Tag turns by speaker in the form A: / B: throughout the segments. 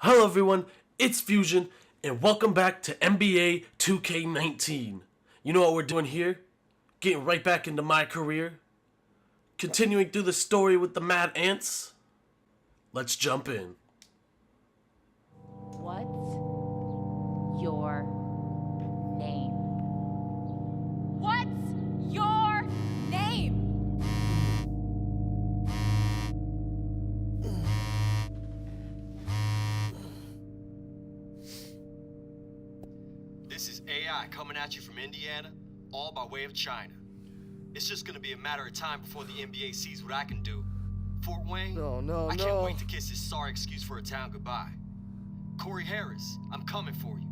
A: Hello everyone, it's Fusion, and welcome back to NBA 2K19. You know what we're doing here? Getting right back into my career. Continuing through the story with the Mad Ants. Let's jump in.
B: What's your name? What's your name?
C: This is AI coming at you from Indiana, all by way of China. It's just gonna be a matter of time before the NBA sees what I can do. Fort Wayne, I can't wait to kiss his sorry excuse for a town goodbye. Corey Harris, I'm coming for you.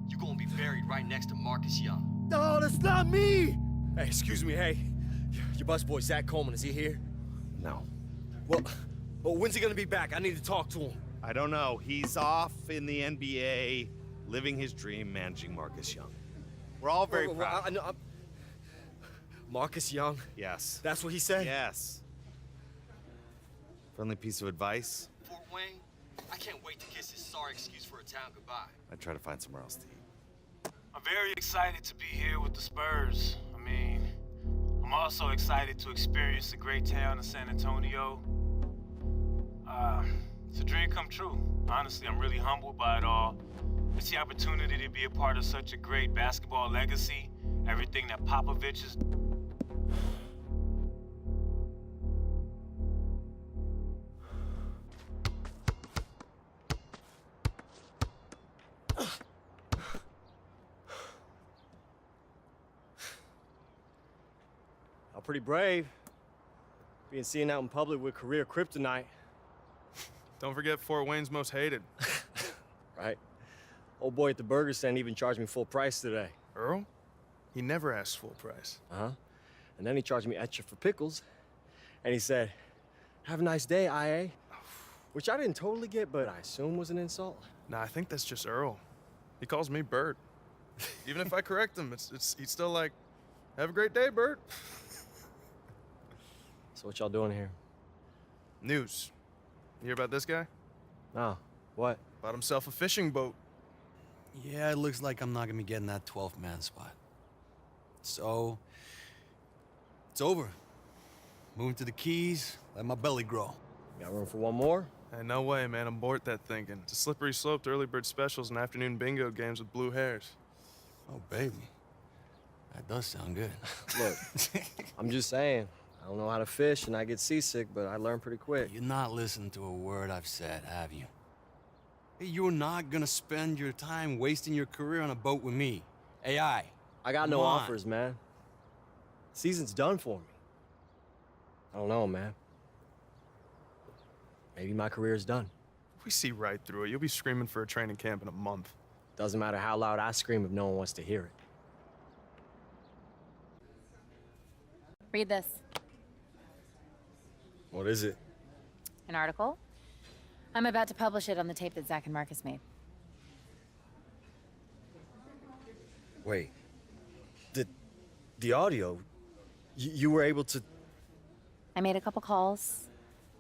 C: You're gonna be buried right next to Marcus Young.
D: No, that's not me! Hey, excuse me, hey. Your busboy, Zach Coleman, is he here?
E: No.
D: Well, when's he gonna be back? I need to talk to him.
E: I don't know. He's off in the NBA, living his dream, managing Marcus Young. We're all very proud.
D: I know, Marcus Young?
E: Yes.
D: That's what he said?
E: Yes. Friendly piece of advice?
C: Fort Wayne, I can't wait to kiss his sorry excuse for a town goodbye.
E: I'd try to find somewhere else to eat.
F: I'm very excited to be here with the Spurs. I'm also excited to experience the great town of San Antonio. It's a dream come true. Honestly, I'm really humbled by it all. It's the opportunity to be a part of such a great basketball legacy, everything that Popovich has.
D: I'm pretty brave. Being seen out in public with career kryptonite.
G: Don't forget Fort Wayne's most hated.
D: Right. Old boy at the burger stand even charged me full price today.
G: Earl? He never asks full price.
D: Uh-huh. And then he charged me extra for pickles. And he said, "Have a nice day, IA." Which I didn't totally get, but I assume was an insult.
G: Nah, I think that's just Earl. He calls me Bert. Even if I correct him, he's still like, "Have a great day, Bert."
D: So what y'all doing here?
G: News. You hear about this guy?
D: Oh, what?
G: Bought himself a fishing boat.
H: Yeah, it looks like I'm not gonna be getting that 12th man spot. So, it's over. Moving to the Keys, let my belly grow.
D: Got room for one more?
G: Hey, no way, man. Abort that thinking. It's a slippery slope to early bird specials and afternoon bingo games with blue hairs.
H: Oh, baby. That does sound good.
D: Look, I'm just saying. I don't know how to fish and I get seasick, but I learn pretty quick.
H: You're not listening to a word I've said, have you? Hey, you're not gonna spend your time wasting your career on a boat with me. AI.
D: I got no
H: Come on.
D: offers, man. Season's done for me. I don't know, man. Maybe my career's done.
G: We see right through it. You'll be screaming for a training camp in a month.
D: Doesn't matter how loud I scream if no one wants to hear it.
B: Read this.
D: What is it?
B: An article. I'm about to publish it on the tape that Zach and Marcus made.
D: Wait. The audio? You were able to...
B: I made a couple calls.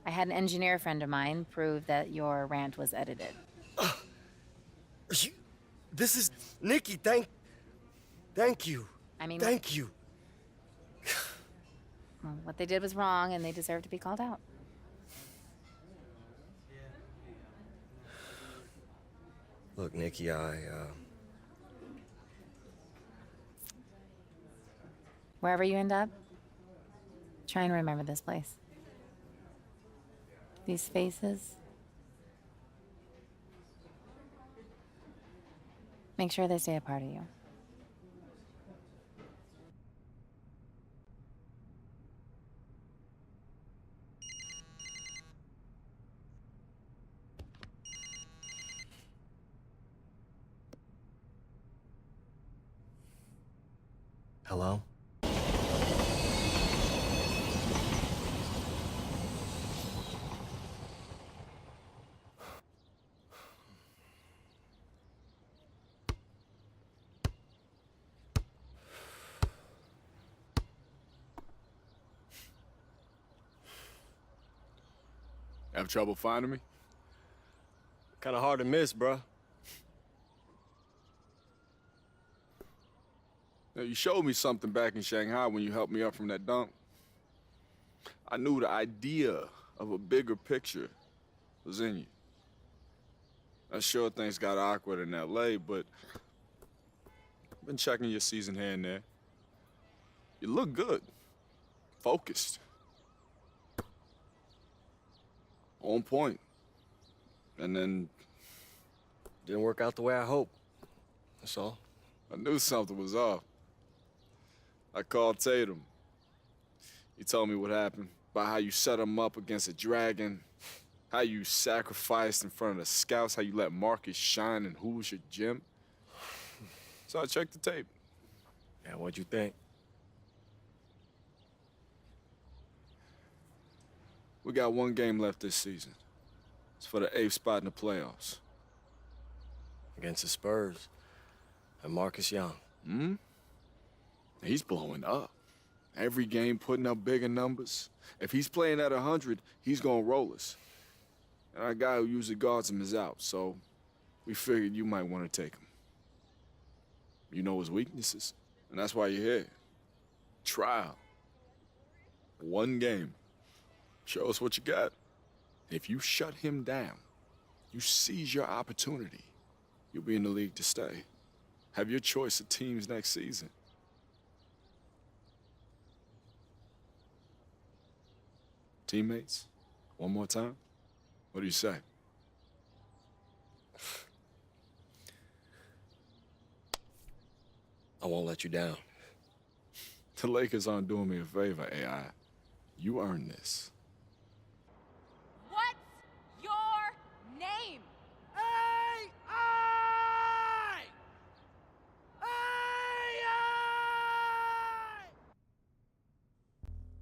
B: I had an engineer friend of mine prove that your rant was edited.
D: This is... Nikki, thank you. Thank you.
B: Well, what they did was wrong, and they deserve to be called out.
D: Look, Nikki,
B: Wherever you end up, try and remember this place. These faces. Make sure they stay a part of you.
D: Hello?
I: Have trouble finding me?
D: Kind of hard to miss, bruh.
I: Now, you showed me something back in Shanghai when you helped me up from that dunk. I knew the idea of a bigger picture was in you. I'm sure things got awkward in LA, but I've been checking your season here and there. You look good. Focused. On point. And then
D: Didn't work out the way I hoped. That's all.
I: I knew something was off. I called Tatum. He told me what happened, about how you set him up against a dragon, how you sacrificed in front of the scouts, how you let Marcus shine in Hoosier Gym. So I checked the tape.
D: Yeah, what'd you think?
I: We got one game left this season. It's for the 8th spot in the playoffs.
D: Against the Spurs and Marcus Young.
I: Hmm? He's blowing up. Every game putting up bigger numbers. If he's playing at 100, he's gonna roll us. And our guy who usually guards him is out, so we figured you might want to take him. You know his weaknesses, and that's why you're here. Trial. One game. Show us what you got. If you shut him down, you seize your opportunity, you'll be in the league to stay. Have your choice of teams next season. Teammates? One more time? What do you say?
D: I won't let you down.
I: The Lakers aren't doing me a favor, AI. You earned this.
J: What's your name?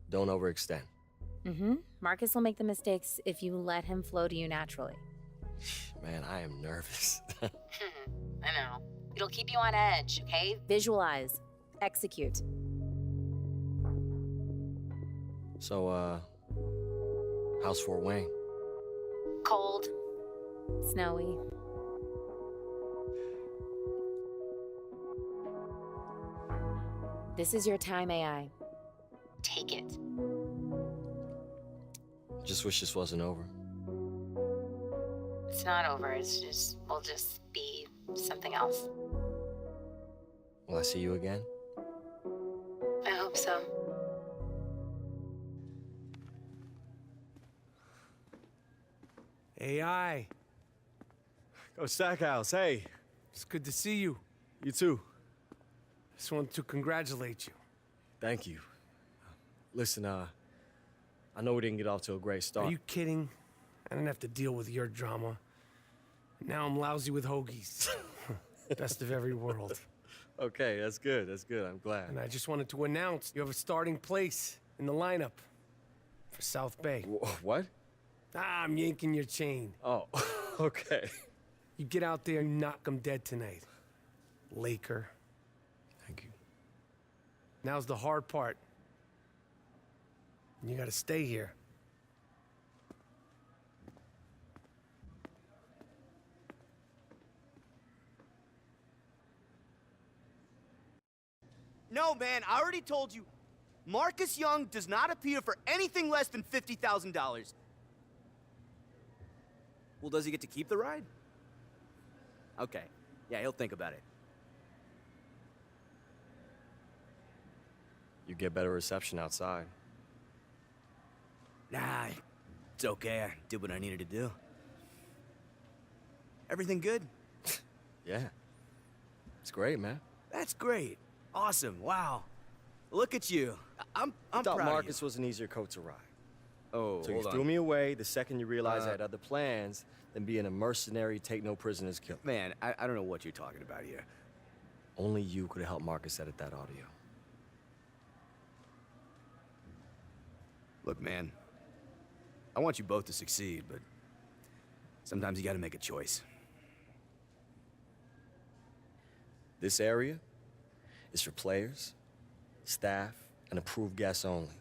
D: Don't overextend.
B: Marcus will make the mistakes if you let him flow to you naturally.
D: Man, I am nervous.
B: I know. It'll keep you on edge, okay? Visualize. Execute.
D: So, how's Fort Wayne?
B: Cold. Snowy. This is your time, AI. Take it.
D: Just wish this wasn't over.
B: It's not over. We'll just be something else.
D: Will I see you again?
B: I hope so.
K: AI,
D: Go Stackhouse, hey.
K: it's good to see you.
D: You too.
K: Just wanted to congratulate you.
D: Thank you. Listen, I know we didn't get off to a great start.
K: Are you kidding? I didn't have to deal with your drama. Now I'm lousy with hoagies. Best of every world.
D: Okay, that's good. That's good. I'm glad.
K: And I just wanted to announce you have a starting place in the lineup for South Bay.
D: What?
K: I'm yanking your chain.
D: Oh, okay.
K: You get out there and knock them dead tonight. Laker.
D: Thank you.
K: Now's the hard part. You gotta stay here.
L: No, man, I already told you. Marcus Young does not appear for anything less than $50,000. Well, does he get to keep the ride? Okay. Yeah, he'll think about it.
D: You get better reception outside.
L: Nah, it's okay. I did what I needed to do. Everything good?
D: Yeah. It's great, man.
L: That's great. Awesome. Wow. Look at you. I'm
D: I thought
L: proud
D: Marcus
L: of you.
D: was an easier coat to ride.
L: Oh,
D: So you
L: hold
D: threw
L: on.
D: me away the second you realized I had other plans than being a mercenary, take no prisoners killer.
L: Man, I don't know what you're talking about here.
D: Only you could have helped Marcus edit that audio.
L: Look, man, I want you both to succeed, but sometimes you gotta make a choice.
D: This area is for players, staff, and approved guests only.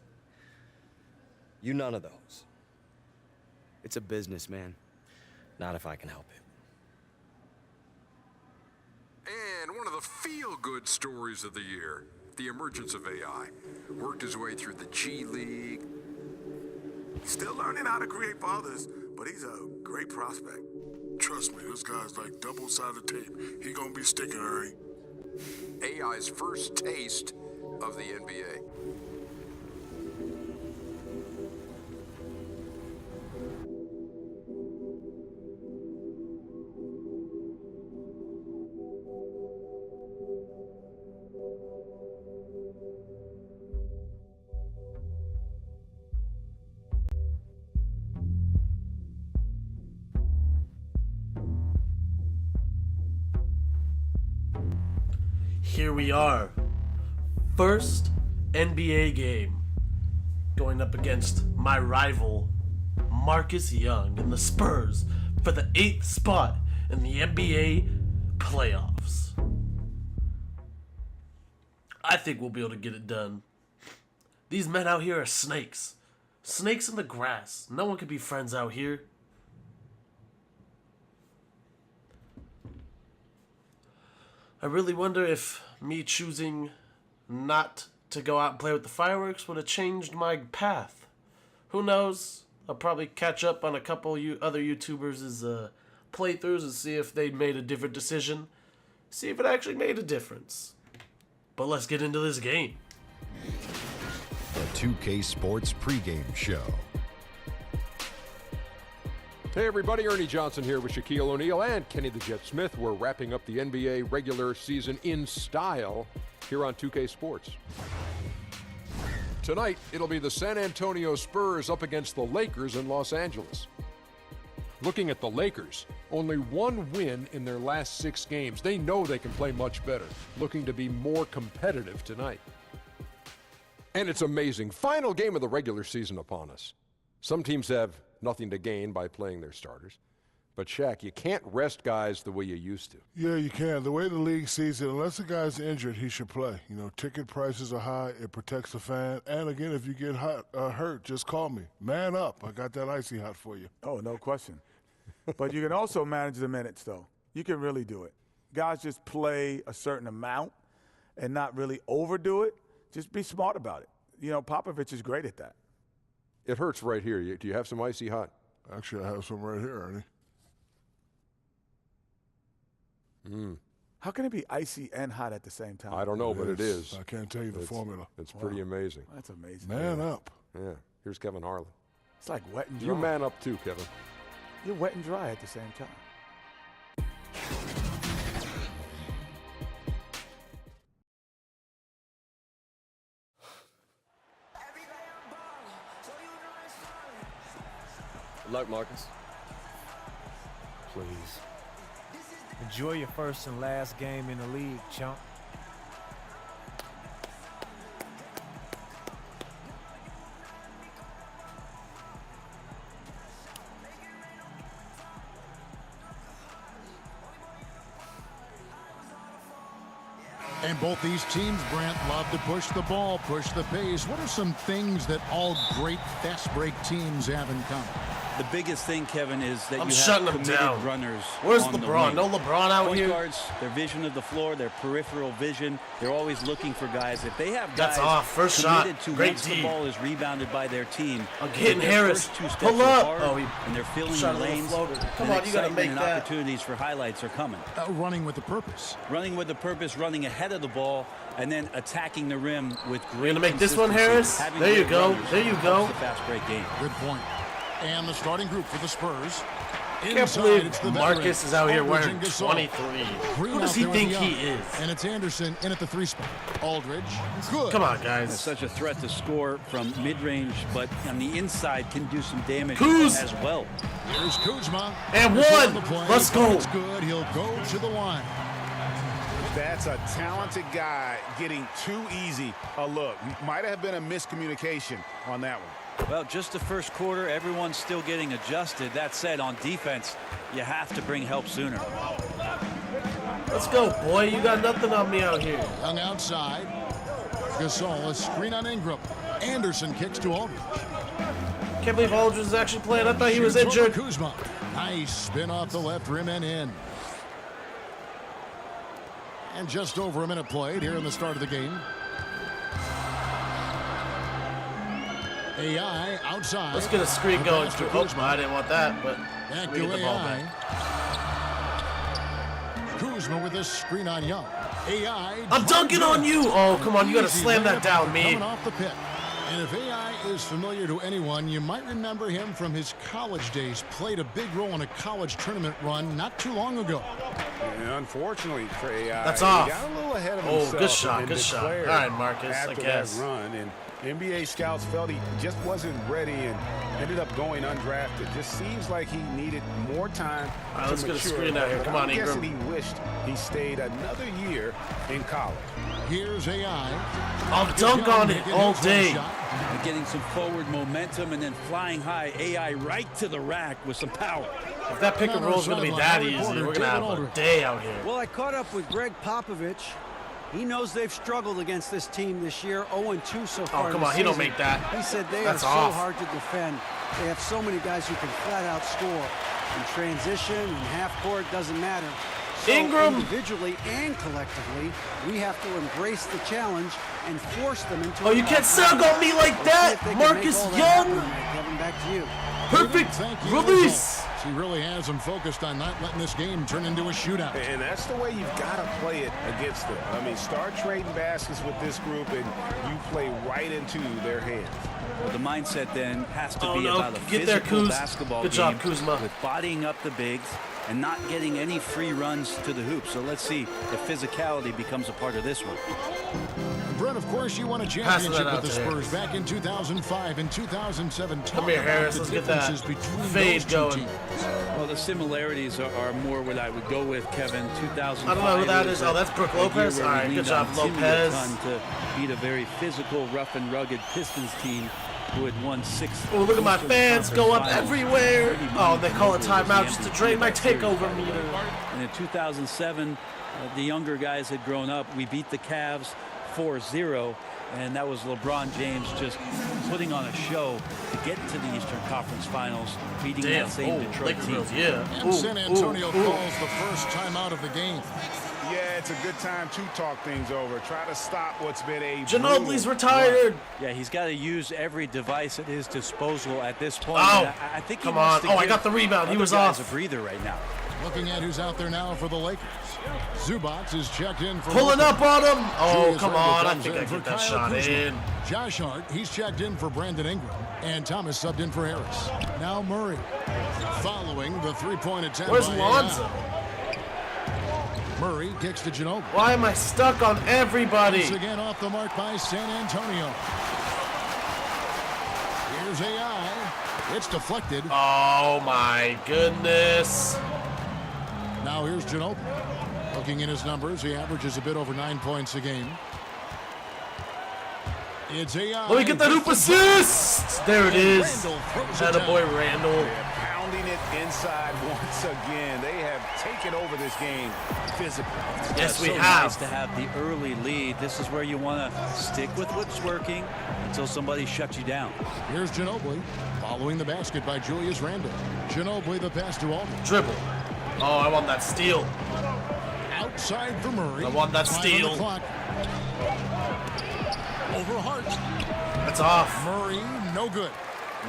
D: You none of those.
L: It's a business, man.
D: Not if I can help it.
M: And one of the feel-good stories of the year, the emergence of AI. Worked his way through the G League.
N: Still learning how to create for others, but he's a great prospect.
O: Trust me, this guy's like double-sided tape. He gonna be sticking, Ernie.
M: AI's first taste of the NBA.
A: Here we are. First NBA game. Going up against my rival, Marcus Young and the Spurs for the 8th spot in the NBA playoffs. I think we'll be able to get it done. These men out here are snakes. Snakes in the grass. No one can be friends out here. I really wonder if me choosing not to go out and play with the fireworks would have changed my path. Who knows? I'll probably catch up on a couple other YouTubers' playthroughs and see if they made a different decision. See if it actually made a difference. But let's get into this game.
P: The 2K Sports pregame show.
Q: Hey everybody, Ernie Johnson here with Shaquille O'Neal and Kenny the Jet Smith. We're wrapping up the NBA regular season in style here on 2K Sports. Tonight, it'll be the San Antonio Spurs up against the Lakers in Los Angeles. Looking at the Lakers, only one win in their last 6 games. They know they can play much better, looking to be more competitive tonight. And it's amazing. Final game of the regular season upon us. Some teams have nothing to gain by playing their starters. But Shaq, you can't rest guys the way you used to.
O: Yeah, you can. The way the league sees it, unless a guy's injured, he should play. You know, ticket prices are high. It protects the fan. And again, if you get hurt, just call me. Man up. I got that icy hot for you.
R: Oh, no question. But you can also manage the minutes, though. You can really do it. Guys just play a certain amount and not really overdo it. Just be smart about it. You know, Popovich is great at that.
Q: It hurts right here. Do you have some icy hot?
O: Actually, I have some right here, Ernie.
R: How can it be icy and hot at the same time?
Q: I don't know, but it is.
O: I can't tell you the formula.
Q: It's pretty amazing.
R: That's amazing.
O: Man up.
Q: Yeah. Here's Kevin Harlan.
R: It's like wet and dry.
Q: You man up too, Kevin.
R: You're wet and dry at the same time.
D: Good luck, Marcus.
S: Please. Enjoy your first and last game in the league, chump.
P: And both these teams, Brent, love to push the ball, push the pace. What are some things that all great fast break teams have in common?
T: The biggest thing, Kevin, is that
A: I'm
T: you
A: shutting
T: have
A: them
T: committed
A: down.
T: runners.
A: Where's
T: on the
A: LeBron?
T: wing.
A: No LeBron out
T: Point
A: here.
T: guards, their vision of the floor, their peripheral vision, they're always looking for guys. If they have
A: That's
T: guys
A: off. First shot.
T: committed to
A: Great
T: once
A: D.
T: the ball is rebounded by their team,
A: I'm hitting
T: if their
A: Harris.
T: first 2 steps
A: Pull
T: are
A: up.
T: hard
A: Oh, he
T: and they're filling
A: shot
T: the
A: a little
T: lanes.
A: floater. Come
T: then
A: on, you gotta
T: excitement
A: make
T: and
A: that.
T: opportunities for highlights are coming.
P: Running with a purpose.
T: Running with a purpose, running ahead of the ball, and then attacking the rim with great
A: You're gonna make this one,
T: consistency.
A: Harris?
T: Having
A: There you
T: great
A: go.
T: runners
A: There you
T: helps
A: go.
T: the fast break game.
P: Good point. And the starting group for the Spurs.
A: Can't
P: Inside,
A: believe
P: it's the
A: Marcus
P: veterans,
A: is out here
P: Aldridge
A: wearing
P: and Gasol.
A: 23.
P: Green
A: Who does
P: out
A: he
P: there with
A: think
P: Young.
A: he is?
P: And it's Anderson in at the 3 spot. Aldridge, good.
A: Come on, guys.
T: It's such a threat to score from mid-range, but on the inside can do some damage
A: Kuz.
T: as well.
P: Here's Kuzma.
A: And
P: He's
A: one.
P: on the play.
A: Let's go.
P: It's good. He'll go to the line.
U: That's a talented guy getting too easy a look. Might have been a miscommunication on that one.
T: Well, just the first quarter, everyone's still getting adjusted. That said, on defense, you have to bring help sooner.
A: Let's go, boy. You got nothing on me out here.
P: Young outside. Gasol, a screen on Ingram. Anderson kicks to Aldridge.
A: Can't believe Aldridge is actually playing. I thought he was
P: Shoots over
A: injured.
P: Kuzma. Nice spin off the left rim and in. And just over a minute played here in the start of the game. AI outside.
A: Let's get a screen going. Oh, I didn't want that, but
P: back
A: we
P: to
A: get the ball
P: AI.
A: back.
P: Kuzma with this screen on Young. AI.
A: I'm dunking on you. Oh, come on. You got to slam that down, me.
P: Coming off the pick. And if AI is familiar to anyone, you might remember him from his college days. Played a big role in a college tournament run not too long ago.
U: And unfortunately for AI,
A: That's off.
U: he got a little ahead of
A: Oh,
U: himself.
A: good shot,
U: and
A: good shot.
U: declared
A: All right, Marcus, I
U: after
A: guess.
U: that run, and NBA scouts felt he just wasn't ready and ended up going undrafted. Just seems like he needed more time
A: All right,
U: to
A: let's get a
U: mature.
A: screen out here.
U: But
A: Come on,
U: I'm guessing
A: Ingram.
U: he wished he stayed another year in college.
P: Here's AI.
A: I'll dunk on it all day.
T: And getting some forward momentum and then flying high. AI right to the rack with some power.
A: If that pick and roll is going to be that easy, we're going to have a day out here.
C: Well, I caught up with Greg Popovich. He knows they've struggled against this team this year, 0-2 so far.
A: Oh, come on, he don't make that.
C: He said they
A: That's
C: are so
A: off.
C: hard to defend. They have so many guys who can flat out score. In transition and half court, doesn't matter. So
A: Ingram.
C: individually and collectively, we have to embrace the challenge and force them into.
A: Oh, you can't sag on me like that, Marcus Young.
C: Kevin, back to you.
A: Perfect release.
P: He really has him focused on not letting this game turn into a shootout.
U: And that's the way you've got to play it against them. I mean, start trading baskets with this group, and you play right into their hands.
T: Well, the mindset then has to be
A: no.
T: about a
A: Get there,
T: physical
A: Kuz.
T: basketball
A: Good
T: game
A: job, Kuzma.
T: with bodying up the bigs and not getting any free runs to the hoop. So let's see if physicality becomes a part of this one.
P: Brett, of course, you won a
A: Passing
P: championship
A: that out
P: with the
A: to
P: Spurs back in 2005 and 2007.
A: Come here, Harris. Let's get that fade going.
T: Well, the similarities are more what I would go with, Kevin. 2005.
A: I don't know who that is. Oh, that's Brooke Lopez. All right, good job, Lopez.
T: To beat a very physical, rough and rugged Pistons team who had won 6.
A: Oh, look at my
T: Eastern
A: fans go up
T: Conference
A: everywhere.
T: Finals.
A: Oh, they call it timeout
T: Was
A: just
T: the
A: to drain my
T: MVP of that
A: takeover
T: series.
A: meter.
T: And in 2007, the younger guys had grown up. We beat the Cavs 4-0, and that was LeBron James just putting on a show to get into the Eastern Conference Finals, beating that same Detroit team.
P: And San Antonio calls the first timeout of the game.
U: Yeah, it's a good time to talk things over. Try to stop what's been a
A: Ginobili's
U: brutal
A: retired.
T: Yeah, he's got to use every device at his disposal at this point.
A: Oh,
T: And I think he
A: come
T: wants
A: on.
T: to
A: Oh, I
T: give
A: got the rebound. He
T: other
A: was
T: guys
A: off.
T: a breather right now.
P: Looking at who's out there now for the Lakers. Zubac is checked in for
A: Pulling up on him. Oh,
P: Julius
A: come
P: Randle
A: on. I
P: comes
A: think
P: in
A: I
P: for
A: get that
P: Kyle
A: shot
P: Kuzma.
A: in.
P: Josh Hart, he's checked in for Brandon Ingram. And Thomas subbed in for Harris. Now Murray. Following the three-point attempt.
A: Where's
P: by
A: Lonzo?
P: AI. Murray kicks to Ginobili.
A: Why am I stuck on everybody?
P: Once again off the mark by San Antonio. Here's AI. It's deflected.
A: Oh, my goodness.
P: Now here's Ginobili. Looking at his numbers, he averages a bit over 9 points a game. It's AI.
A: Let me get that hoop assist. There it is. Attaboy Randall.
U: Pounding it inside once again. They have taken over this game physically.
A: Yes, we
T: so
A: have.
T: Nice to have the early lead. This is where you want to stick with what's working until somebody shuts you down.
P: Here's Ginobili. Following the basket by Julius Randle. Ginobili the pass to Aldridge.
A: Dribble. Oh, I want that steal.
P: Outside for Murray.
A: I want that
P: 5 on
A: steal.
P: the clock. Over Hart.
A: That's off.
P: Murray, no good.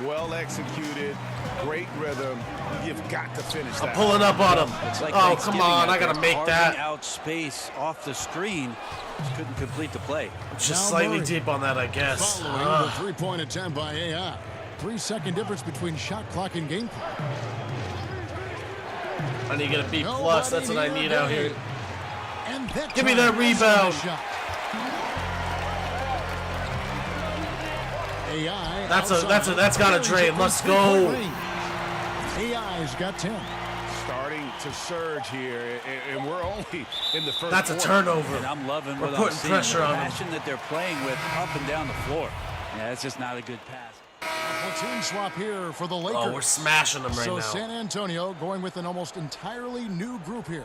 U: Well executed. Great rhythm. You've got to finish that.
A: I'm pulling up on him.
T: It's like
A: Oh,
T: Thanksgiving
A: come on.
T: out
A: I got to
T: there,
A: make
T: carving
A: that.
T: out space off the screen. Just couldn't complete the play.
A: Just
P: Now
A: slightly
P: Murray.
A: deep on that, I guess.
P: Following the three-point attempt by AI. 3-second difference between shot clock and game clock.
A: I need to get a B+. That's what I need out here.
P: And that
A: Give me
P: time,
A: that rebound.
P: shot. AI
A: That's got to drain. Let's go.
P: AI's got 10.
U: Starting to surge here, and we're only in the first
A: That's a
U: quarter.
A: turnover.
T: And I'm loving
A: We're
T: what I'm
A: putting
T: seeing.
A: pressure
T: the
A: on them.
T: passion that they're playing with up and down the floor. Yeah, it's just not a good pass.
P: Platoon swap here for the Lakers.
A: Oh, we're smashing them right
P: so
A: now.
P: San Antonio going with an almost entirely new group here.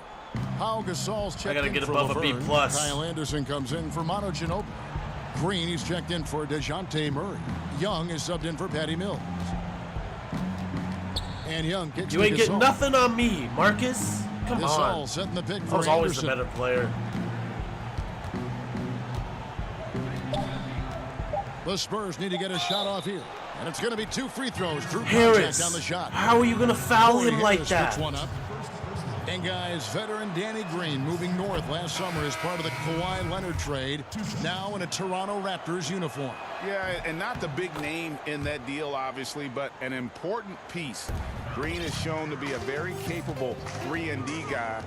P: Pau Gasol's checked
A: gotta
P: in
A: get
P: for
A: above a B+.
P: Laverne. Kyle Anderson comes in for Manu Ginobili. Green, he's checked in for DeJounte Murray. Young is subbed in for Patty Mills. And Young kicks
A: You
P: to
A: ain't getting
P: Gasol.
A: nothing on me, Marcus. Come
P: Gasol
A: on.
P: setting the pick
A: I
P: for
A: was always the
P: Anderson.
A: better player.
P: The Spurs need to get a shot off here. And it's going to be 2 free throws. Drew
A: Harris,
P: contact on the shot.
A: how are you going to foul
P: Corey
A: him like
P: Harris
A: that?
P: picks one up. And guys, veteran Danny Green moving north last summer as part of the Kawhi Leonard trade, now in a Toronto Raptors uniform.
U: Yeah, and not the big name in that deal, obviously, but an important piece. Green is shown to be a very capable 3-and-D guy,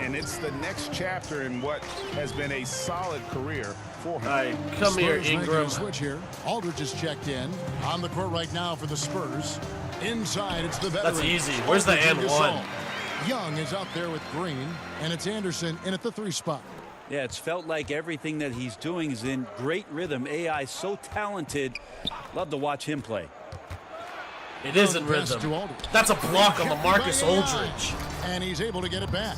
U: and it's the next chapter in what has been a solid career for him.
A: All right, come here,
P: Spurs making
A: Ingram.
P: a switch here. Aldridge is checked in. On the court right now for the Spurs. Inside, it's the veteran.
A: That's easy. Where's the
P: Aldridge
A: and
P: Gasol.
A: one?
P: Young is out there with Green, and it's Anderson in at the 3 spot.
T: Yeah, it's felt like everything that he's doing is in great rhythm. AI so talented. Love to watch him play.
A: It is in
P: Pass
A: rhythm.
P: to Aldridge.
A: That's a block on
P: Kept
A: LaMarcus
P: by AI,
A: Aldridge.
P: And he's able to get it back.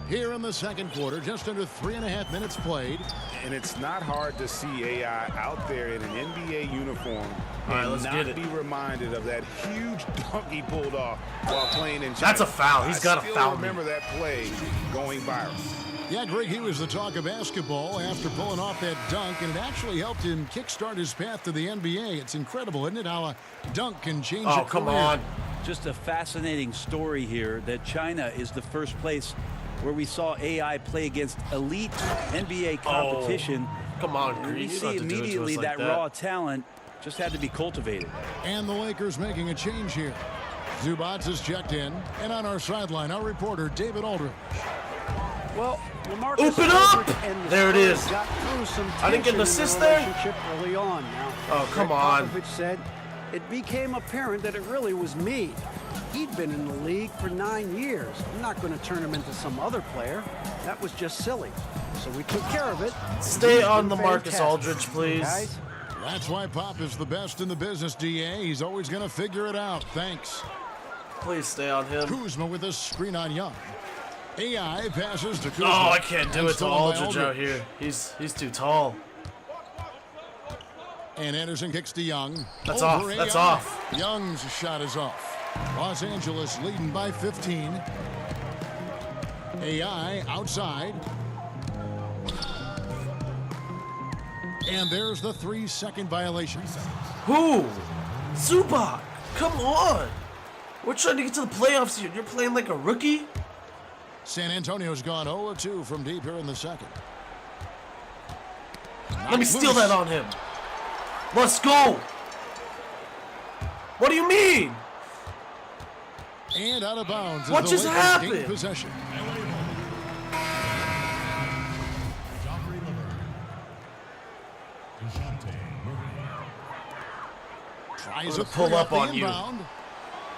P: Here in the second quarter, just under 3.5 minutes played.
U: And it's not hard to see AI out there in an NBA uniform
A: All right,
U: and
A: let's
U: not
A: get it.
U: be reminded of that huge dunk he pulled off while playing in China.
A: That's a foul. He's got to
U: I
A: foul
U: still
A: me.
U: remember that play going viral.
P: Yeah, Greg, he was the talk of basketball after pulling off that dunk, and it actually helped him kickstart his path to the NBA. It's incredible, isn't it, how a dunk can change
A: Oh,
P: a
A: come
P: career.
A: on.
T: Just a fascinating story here that China is the first place where we saw AI play against elite NBA competition.
A: Come on,
T: And
A: Green.
T: we
A: You don't
T: see
A: have to do it to
T: immediately
A: us like
T: that raw talent just had to be cultivated.
P: And the Lakers making a change here. Zubats is checked in, and on our sideline, our reporter, David Aldridge.
C: Well, LaMarcus
A: Open up!
C: Aldridge and the
A: There it
C: Spurs
A: is.
C: got through some
A: I didn't get an
C: tension in their
A: assist there?
C: relationship early on. Now,
A: Oh, come
C: Greg
A: on.
C: Popovich said it became apparent that it really was me. He'd been in the league for 9 years. I'm not going to turn him into some other player. That was just silly. So we took care of it.
A: Stay
C: He's
A: on
C: been
A: the Marcus
C: fantastic.
A: Aldridge, please.
C: Guys,
P: That's why Pop is the best in the business, DA. He's always going to figure it out. Thanks.
A: Please stay on him.
P: Kuzma with a screen on Young. AI passes to Kuzma.
A: Oh, I can't do
P: And
A: it to
P: stolen by
A: Aldridge out here. He's too tall.
P: And Anderson kicks to Young.
A: That's
P: Over
A: off. That's
P: AI.
A: off.
P: Young's shot is off. Los Angeles leading by 15. AI outside. And there's the 3-second violation.
A: Who? Zubac. Come on. We're trying to get to the playoffs here. You're playing like a rookie?
P: San Antonio's gone 0-2 from deep here in the second.
A: Let me steal that on him. Let's go. What do you mean?
P: And out of bounds. as
A: What
P: the
A: just
P: Lakers
A: happened?
P: gain possession. Tries
A: I'm
P: a
A: gonna pull
P: three
A: up
P: off the
A: on you.
P: inbound.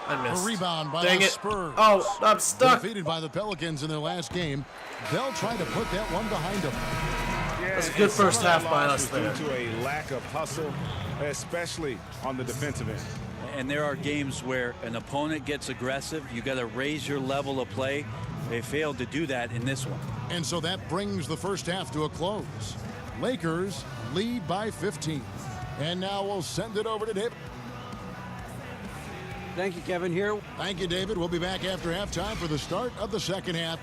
A: I missed.
P: A rebound by
A: Dang
P: the
A: it.
P: Spurs.
A: Oh, I'm stuck.
P: Defeated by the Pelicans in their last game. They'll try to put that one behind them.
A: That's a good first half by us there.
U: Due to a lack of hustle, especially on the defensive end.
T: And there are games where an opponent gets aggressive. You got to raise your level of play. They failed to do that in this one.
P: And so that brings the first half to a close. Lakers lead by 15. And now we'll send it over to David.
C: thank you, Kevin. Here.
P: Thank you, David. We'll be back after halftime for the start of the second half.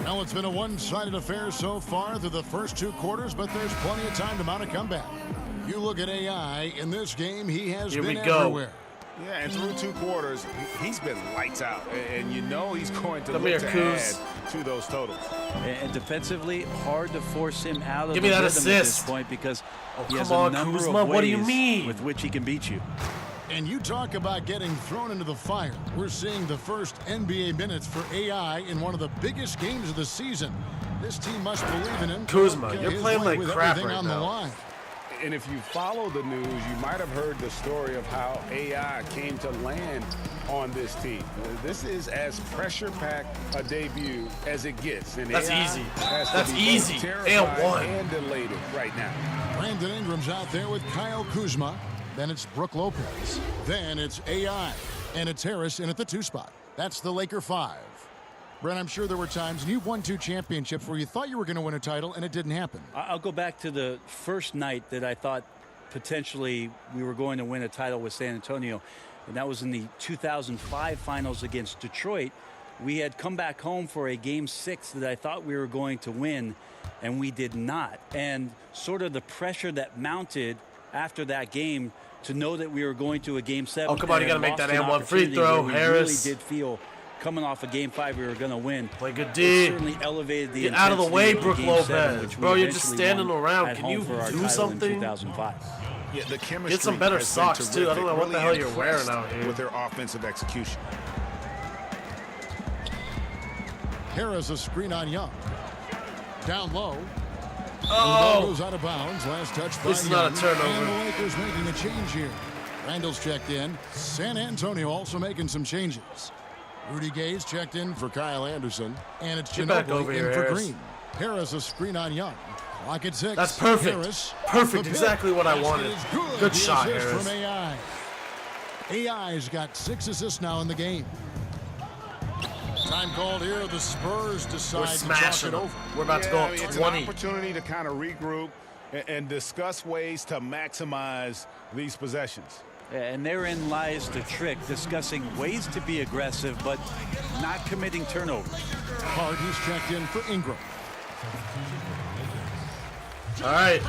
P: Well, it's been a one-sided affair so far through the first 2 quarters, but there's plenty of time to mount a comeback. You look at AI, in this game, he has
A: Here
P: been
A: we go.
P: everywhere.
U: Yeah, and through 2 quarters, he's been lights out. And you know he's going to
A: Come
U: look
A: here,
U: to
A: Kuz.
U: add to those totals.
T: And defensively, hard to force him out of
A: Give
T: the
A: me that
T: rhythm at this
A: assist.
T: point because he
A: come
T: has
A: on,
T: a number
A: Kuzma.
T: of
A: What do you
T: ways
A: mean?
T: with which he can beat you.
P: And you talk about getting thrown into the fire. We're seeing the first NBA minutes for AI in one of the biggest games of the season. This team must believe in him.
A: Kuzma,
P: Get
A: you're
P: his
A: playing
P: way
A: like
P: with
A: crap
P: everything
A: right
P: on the
A: now.
P: line.
U: And if you follow the news, you might have heard the story of how AI came to land on this team. This is as pressure-packed a debut as it gets. And
A: That's
U: AI
A: easy.
U: has to
A: That's
U: be
A: easy.
U: both
A: And
U: terrified
A: one.
U: and elated right now.
P: Brandon Ingram's out there with Kyle Kuzma. Then it's Brooke Lopez. Then it's AI. And it's Harris in at the 2 spot. That's the Laker 5. Brent, I'm sure there were times, and you've won 2 championships where you thought you were going to win a title, and it didn't happen.
T: I'll go back to the first night that I thought potentially we were going to win a title with San Antonio. and that was in the 2005 finals against Detroit. We had come back home for a Game 6 that I thought we were going to win, and we did not. And sort of the pressure that mounted after that game to know that we were going to a Game 7.
A: Oh, come on, you got to make that and one free
T: opportunity
A: throw,
T: where
A: Harris.
T: We really did feel coming off of Game 5 we were going to win.
A: Play good D.
T: It certainly elevated the
A: Get out of the way,
T: intensity
A: Brook
T: of Game 7,
A: Lopez.
T: which we
A: Bro, you're just
T: eventually
A: standing
T: won
A: around.
T: at
A: Can
T: home
A: you
T: for our
A: do
T: title
A: something?
T: In 2005.
U: Yeah, the chemistry
A: Get some better
U: has been
A: socks, too. I don't know what the hell you're wearing out here.
U: With their offensive execution.
P: Harris a screen on Young. Down low.
A: Oh!
P: Goes out of bounds. Last touch by
A: This is not a
P: Young.
A: turnover.
P: And the Lakers making a change here. Randall's checked in. San Antonio also making some changes. Rudy Gay's checked in for Kyle Anderson. And it's
A: Get back
P: Ginobili
A: over
P: in
A: here,
P: for
A: Harris.
P: Green. Harris a screen on Young. Clock at 6.
A: That's perfect.
P: Harris,
A: Perfect.
P: the
A: Exactly what I
P: basket
A: wanted.
P: is good.
A: Good
P: The
A: shot,
P: assist
A: Harris.
P: from AI. AI's got 6 assists now in the game. Time called here. The Spurs decide
A: We're
P: to talk
A: smashing
P: it
A: them.
P: over.
A: We're about to go up
U: It's
A: 20.
U: an opportunity to kind of regroup and discuss ways to maximize these possessions.
T: And therein lies the trick, discussing ways to be aggressive, but not committing turnovers.
P: Hart, he's checked in for Ingram.
A: All right.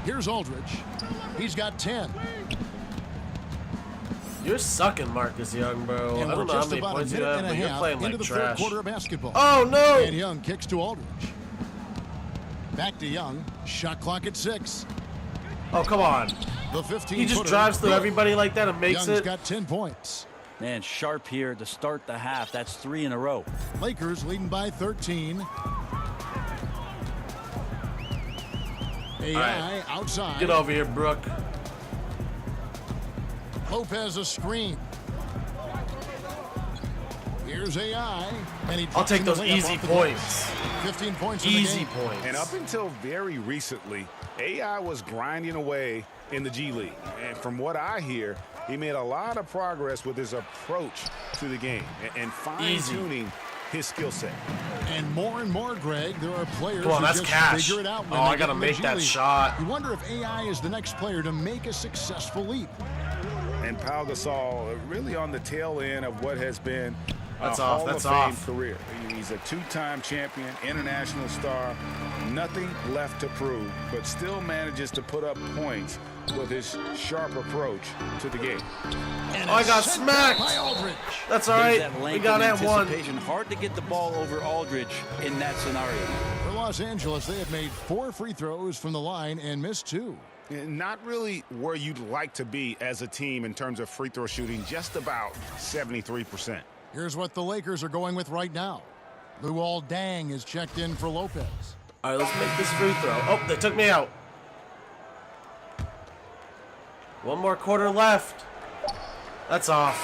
P: Here's Aldridge. He's got 10.
A: You're sucking, Marcus Young, bro.
P: And
A: I
P: we're
A: don't know how
P: just
A: many
P: about a
A: points you
P: minute
A: have,
P: and
A: but
P: a
A: you're
P: half
A: playing
P: into
A: like
P: the
A: trash.
P: third quarter of basketball.
A: Oh, no!
P: And Young kicks to Aldridge. Back to Young. Shot clock at 6.
A: Oh, come on.
P: The 15
A: He just drives through everybody like that and makes
P: Young's
A: it.
P: got 10 points.
T: Man, sharp here to start the half. That's 3 in a row.
P: Lakers leading by 13. AI
A: right.
P: outside.
A: Get over here, Brooke.
P: Lopez a screen. Here's AI. And he
A: I'll take
P: drops
A: those
P: in the layup
A: easy
P: off the
A: points.
P: glass. 15 points in the
A: Easy
P: game.
A: points.
U: And up until very recently, AI was grinding away in the G League. And from what I hear, he made a lot of progress with his approach to the game and fine-tuning his skill set.
P: And more, Greg, there are players
A: Come on,
P: who
A: that's
P: just
A: cash.
P: figure it out when
A: Oh,
P: they
A: I gotta
P: get in the
A: make
P: G
A: that
P: League.
A: shot.
P: You wonder if AI is the next player to make a successful leap.
U: And Pau Gasol really on the tail end of what has been
A: That's
U: a
A: off,
U: Hall
A: that's
U: of Fame
A: off.
U: career. He's a two-time champion, international star, nothing left to prove, but still manages to put up points with his sharp approach to the game.
P: And
A: Oh, I got
P: sent
A: smacked.
P: by Aldridge.
A: That's all
T: There's
A: right.
T: that
A: We
T: length
A: got
T: and
A: that one.
T: anticipation. Hard to get the ball over Aldridge in that scenario.
P: For Los Angeles, they have made 4 free throws from the line and missed 2.
U: Not really where you'd like to be as a team in terms of free throw shooting, just about 73%.
P: Here's what the Lakers are going with right now. Luol Deng is checked in for Lopez.
A: All right, let's make this free throw. Oh, they took me out. One more quarter left. That's off.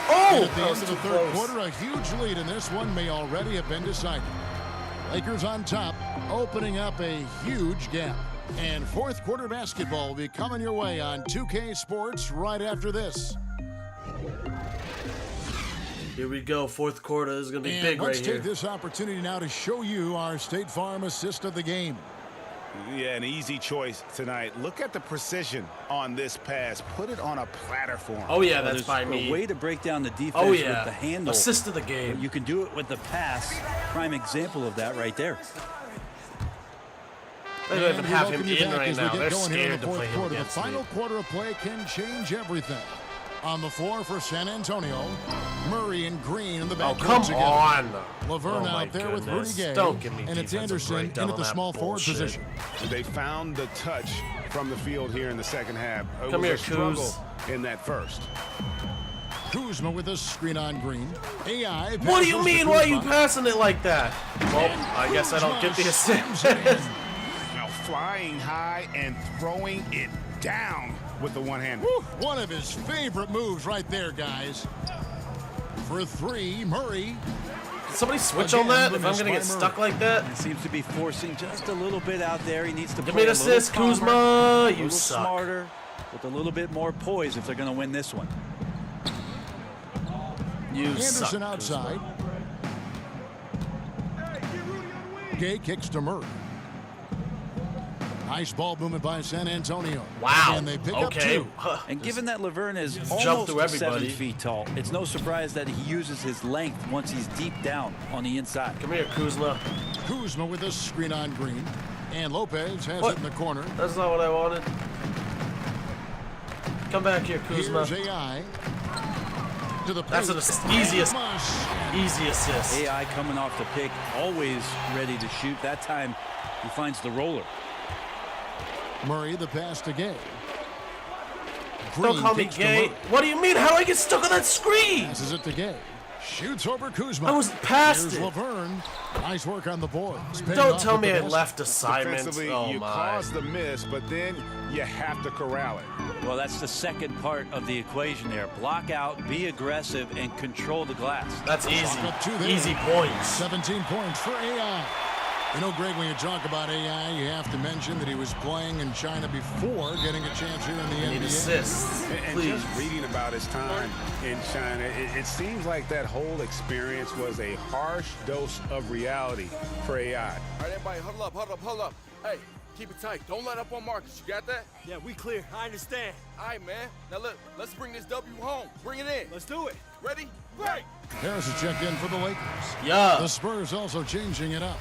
A: Oh!
P: And at the
A: That
P: end
A: was
P: of the
A: too
P: third
A: close.
P: quarter, a huge lead, and this one may already have been decided. Lakers on top, opening up a huge gap. And fourth quarter basketball will be coming your way on 2K Sports right after this.
A: Here we go. Fourth quarter. This is going to be
P: And
A: big right
P: let's
A: here.
P: take this opportunity now to show you our State Farm assist of the game.
U: Yeah, an easy choice tonight. Look at the precision on this pass. Put it on a platter for him.
A: Oh, yeah, that's
T: There's
A: by
T: a
A: me.
T: way to break down the defense
A: Oh, yeah.
T: with the handle.
A: Assist of the game.
T: You can do it with the pass. Prime example of that right there.
A: They don't even
P: And we
A: have him
P: welcome you
A: in
P: back
A: right
P: as we
A: now.
P: get
A: They're
P: going here in
A: scared
P: the
A: to
P: fourth
A: play him
P: quarter. The
A: against me.
P: final quarter of play can change everything. On the floor for San Antonio, Murray and Green in the
A: Oh,
P: back.
A: come
P: together.
A: on.
P: Laverne
A: Oh, my
P: out there with
A: goodness.
P: Rudy Gay.
A: Don't give me
P: and it's
A: defensive
P: Anderson
A: breakdown
P: in at
A: on
P: the
A: that
P: small forward
A: bullshit.
P: position.
U: They found the touch from the field here in the second half. It
A: Come
U: was
A: here,
U: a struggle
A: Kuz.
U: in that first.
P: Kuzma with a screen on Green. AI.
A: What do you
P: passes to
A: mean? Why are you
P: Kuzma.
A: passing it like that? Well, I guess I don't get the assist.
U: Now flying high and throwing it down with the one hand.
P: Woo, one of his favorite moves right there, guys. For 3, Murray.
A: Can somebody switch
P: Again,
A: on that
P: the
A: if I'm
P: miss
A: going to
P: by
A: get
P: Murray.
A: stuck like that?
T: He seems to be forcing just a little bit out there. He needs to
A: Give
T: play
A: me
T: a
A: an
T: little
A: assist,
T: calmer,
A: Kuzma.
T: a
A: You
T: little
A: suck.
T: smarter, with a little bit more poise if they're going to win this one.
A: You
P: Anderson
A: suck,
P: outside. Gay kicks to Murray. Nice ball movement by San Antonio.
A: Wow.
P: And they pick up 2.
T: And given that Laverne is
A: jumped through
T: almost 7
A: everybody.
T: feet tall, it's no surprise that he uses his length once he's deep down on the inside.
A: Come here, Kuzma.
P: Kuzma with a screen on Green. And Lopez has
A: What?
P: it in the corner.
A: That's not what I wanted. Come back here, Kuzma.
P: Here's AI. To the
A: That's an easy assist.
T: AI coming off the pick, always ready to shoot. That time, he finds the roller.
P: Murray, the pass to Gay.
A: Don't call me gay. What do you mean? How do I get stuck on that screen?
P: Passes it to Gay. Shoots over Kuzma.
A: I was past
P: Here's
A: it.
P: Laverne. Nice work on the boards.
A: Don't tell me I left assignments.
U: Defensively,
A: Oh
U: you
A: my.
U: caused the miss, but then you have to corral it.
T: Well, that's the second part of the equation there. Block out, be aggressive, and control the glass.
A: That's easy.
P: Up 2 there.
A: Easy points.
P: 17 points for AI. You know, Greg, when you talk about AI, you have to mention that he was playing in China before getting a chance here in the NBA.
A: Need assists,
U: And
A: please.
U: just reading about his time in China, it seems like that whole experience was a harsh dose of reality for AI.
D: All right, everybody, huddle up. Hey, keep it tight. Don't let up on Marcus. You got that?
L: Yeah, we clear. I understand.
D: All right, man. Now, look, let's bring this W home. Bring it in.
L: Let's do it.
D: Ready? Right.
P: Harris is checked in for the Lakers.
A: Yeah.
P: The Spurs also changing it up.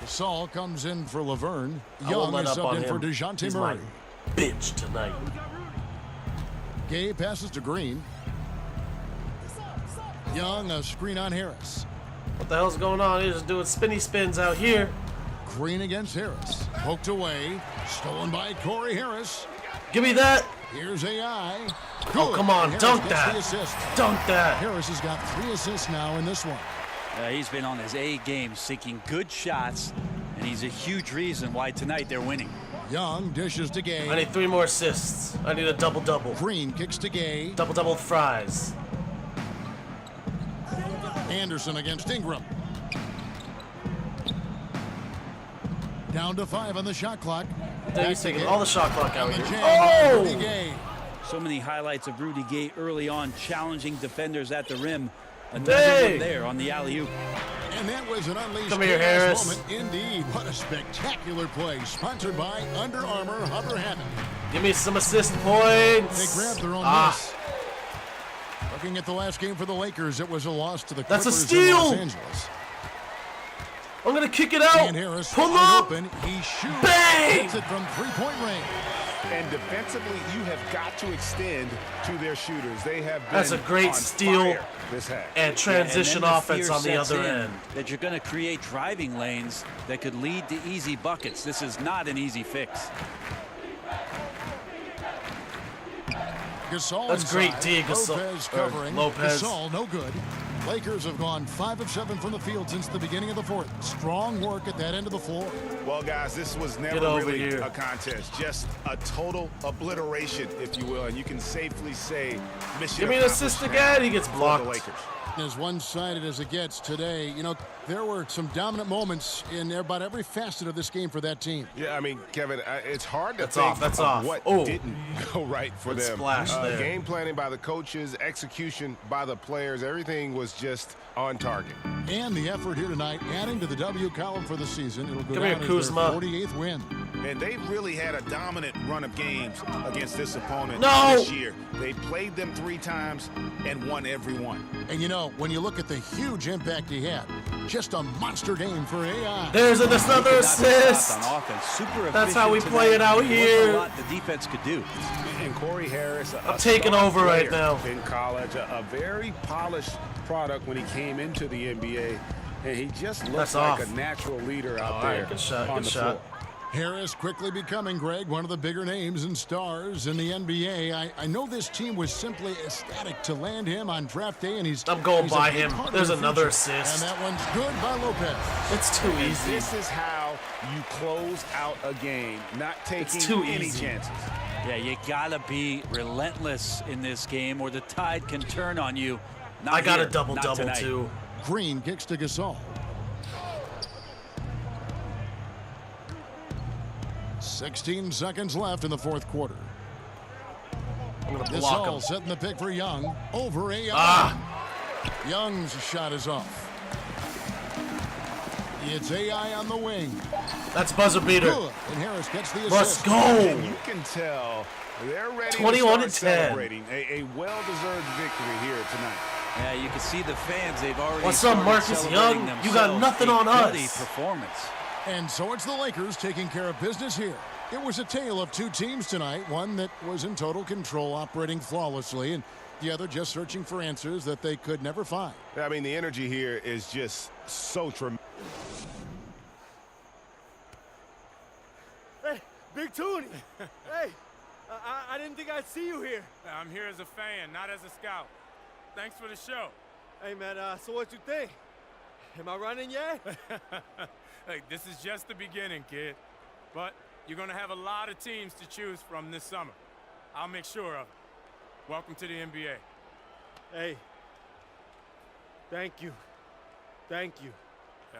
P: Gasol comes in for Laverne.
A: I won't
P: Young
A: let
P: is
A: up on
P: subbed in
A: him.
P: for DeJounte
A: He's
P: Murray.
A: my bitch tonight.
P: Gay passes to Green. Young, a screen on Harris.
A: What the hell's going on? He's just doing spinny spins out here.
P: Green against Harris. Poked away. Stolen by Corey Harris.
A: Give me that.
P: Here's AI.
A: Oh,
P: Good.
A: come on.
P: Harris
A: Dunk
P: gets
A: that.
P: the assist.
A: Dunk that.
P: Harris has got 3 assists now in this one.
T: He's been on his A game, seeking good shots, and he's a huge reason why tonight they're winning.
P: Young dishes to Gay.
A: I need 3 more assists. I need a double-double.
P: Green kicks to Gay.
A: Double-double with fries.
P: Anderson against Ingram. Down to 5 on the shot clock.
A: Then he's taking all the shot clock out here.
P: Rudy
A: Oh!
P: Gay.
T: So many highlights of Rudy Gay early on, challenging defenders at the rim. Another
A: Hey!
T: one there on the alley-oop.
P: And that was an unleashed
A: Come here,
P: chaos
A: Harris.
P: moment. Indeed, what a spectacular play. Sponsored by Under Armour Hover Habit.
A: Give me some assist points.
P: They grabbed their own miss. Looking at the last game for the Lakers, it was a loss to the
A: That's a
P: Clippers
A: steal!
P: in Los Angeles.
A: I'm going to kick it out.
P: And Harris
A: Pull
P: wide
A: up.
P: open. He shoots.
A: Bang!
P: Hits it from three-point range.
U: And defensively, you have got to extend to their shooters. They have been
A: That's a great
U: on
A: steal
U: fire this half.
A: and transition
T: and then
A: offense
T: fear
A: on the
T: sets
A: other
T: in
A: end.
T: that you're going to create driving lanes that could lead to easy buckets. This is not an easy fix.
P: Gasol
A: That's
P: inside.
A: great D, Gasol.
P: Lopez covering.
A: Lopez.
P: Gasol, no good. Lakers have gone 5 of 7 from the field since the beginning of the fourth. Strong work at that end of the floor.
U: Well, guys, this was never
A: Get over
U: really
A: here.
U: a contest. Just a total obliteration, if you will. And you can safely say mission
A: Give me an assist
U: accomplished
A: again. He gets
U: for
A: blocked.
U: the Lakers.
P: As one-sided as it gets today, you know, there were some dominant moments in about every facet of this game for that team.
U: Yeah, I mean, Kevin, it's hard to
A: That's
U: think
A: off, that's
U: of
A: off.
U: what
A: Oh.
U: didn't go right for
A: Good
U: them.
A: splash there.
U: Game planning by the coaches, execution by the players, everything was just on target.
P: And the effort here tonight, adding to the W column for the season. It'll go
A: Come
P: down
A: here,
P: as
A: Kuzma.
P: their 48th win.
U: And they really had a dominant run of games against this opponent
A: No!
U: this year. They played them 3 times and won every one.
P: And you know, when you look at the huge impact he had, just a monster game for AI.
A: There's another assist.
T: On offense. Super
A: That's how we
T: efficient
A: play it
T: tonight.
A: out
T: There wasn't
A: here.
T: a lot the defense could do.
U: And Corey Harris,
A: I'm taking over right
U: player
A: now.
U: in college, a very polished product when he came into the NBA, and he just looks
A: That's
U: like
A: off.
U: a natural leader out
A: All right,
U: there
A: good shot,
U: on
A: good
U: the
A: shot.
U: floor.
P: Harris quickly becoming, Greg, one of the bigger names and stars in the NBA. I know this team was simply ecstatic to land him on draft day, and
A: I'm going
P: he's a
A: by
P: big
A: him.
P: part of
A: There's
P: their
A: another
P: future.
A: assist.
P: And that one's good by Lopez.
A: It's too
U: And
A: easy.
U: this is how you close out a game, not taking
A: too
U: any
A: easy.
U: chances.
T: Yeah, you gotta be relentless in this game, or the tide can turn on you. Not
A: I got
T: here,
A: a double-double,
T: not tonight.
A: too.
P: Green kicks to Gasol. 16 seconds left in the fourth quarter.
A: I'm going to block him.
P: Gasol setting the pick for Young. Over AI.
A: Ah!
P: Young's shot is off. It's AI on the wing.
A: That's buzzer beater.
P: Good. And Harris gets the assist.
A: Let's go.
U: And you can tell they're ready
A: 21
U: to
A: and
U: start
A: 10.
U: celebrating a well-deserved victory here tonight.
T: Yeah, you can see the fans. They've already
A: What's up,
T: started
A: Marcus
T: celebrating
A: Young? You got
T: themselves.
A: nothing
T: A
A: on
T: bloody
A: us.
T: Performance.
P: And so it's the Lakers taking care of business here. It was a tale of two teams tonight, one that was in total control, operating flawlessly, and the other just searching for answers that they could never find.
U: I mean, the energy here is just so tremendous.
D: Hey, Big Toonie. Hey, I didn't think I'd see you here.
F: I'm here as a fan, not as a scout. Thanks for the show.
D: Hey, man, so what you think? Am I running yet?
F: Hey, this is just the beginning, kid. But you're going to have a lot of teams to choose from this summer. I'll make sure of it. Welcome to the NBA.
D: Hey, thank you. Thank you.
F: Yeah.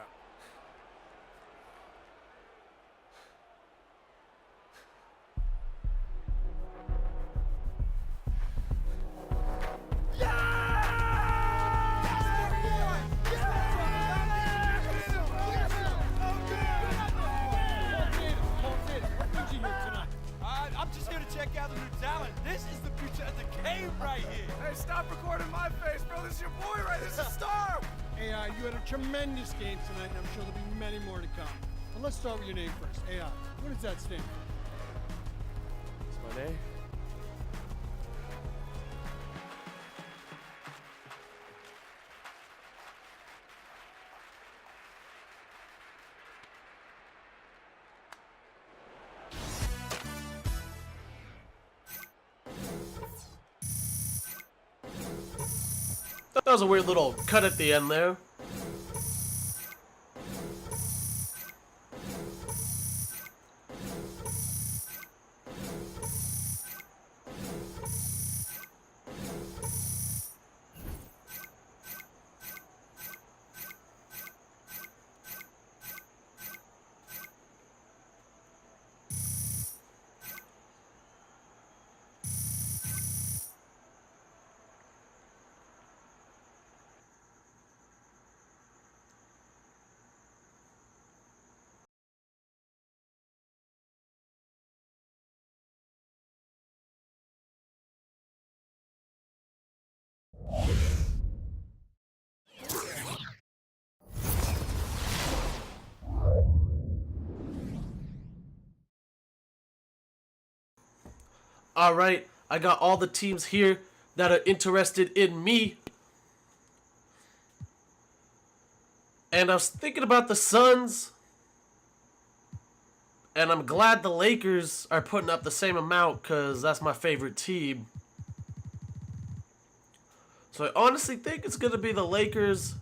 D: I'm just here to check out the new talent. This is the future of the game right here.
G: Hey, stop recording my face, bro. This is your boy, right? This is Star.
E: AI, you had a tremendous game tonight, and I'm sure there'll be many more to come. But let's start with your name first. AI. What does that stand for?
D: What's my name?
A: That was a weird little cut at the end there. Alright, I got all the teams here that are interested in me. And I was thinking about the Suns. And I'm glad the Lakers are putting up the same amount because that's my favorite team. So I honestly think it's going to be the Lakers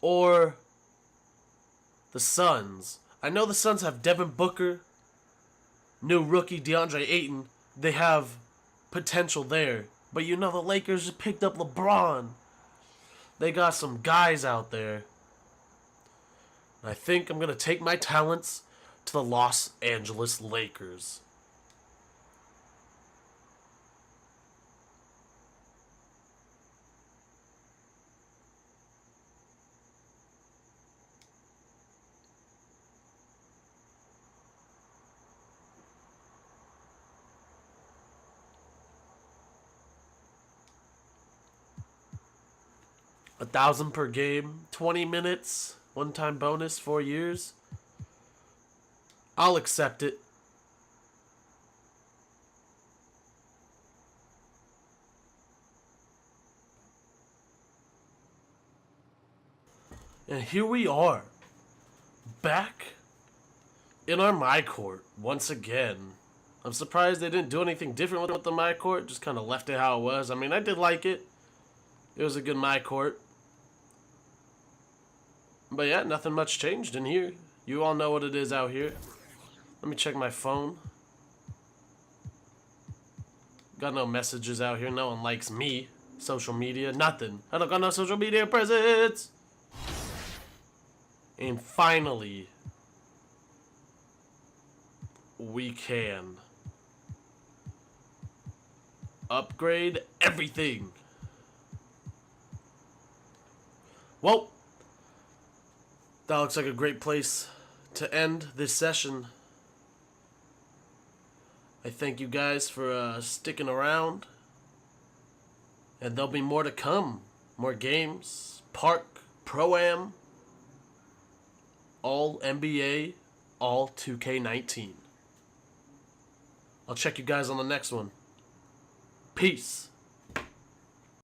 A: or the Suns. I know the Suns have Devin Booker, new rookie DeAndre Ayton. They have potential there. But you know the Lakers just picked up LeBron. They got some guys out there. I think I'm going to take my talents to the Los Angeles Lakers. $1,000 per game, 20 minutes. One-time bonus, 4 years. I'll accept it. And here we are. Back in our MyCourt once again. I'm surprised they didn't do anything different with the MyCourt. Just kind of left it how it was. I mean, I did like it. It was a good MyCourt. But yeah, nothing much changed in here. You all know what it is out here. Let me check my phone. Got no messages out here. No one likes me. Social media, nothing. I don't got no social media presence. And finally, we can upgrade everything. Well, That looks like a great place to end this session. I thank you guys for sticking around. And there'll be more to come. More games, Park, Pro-Am, all NBA, all 2K19. I'll check you guys on the next one. Peace.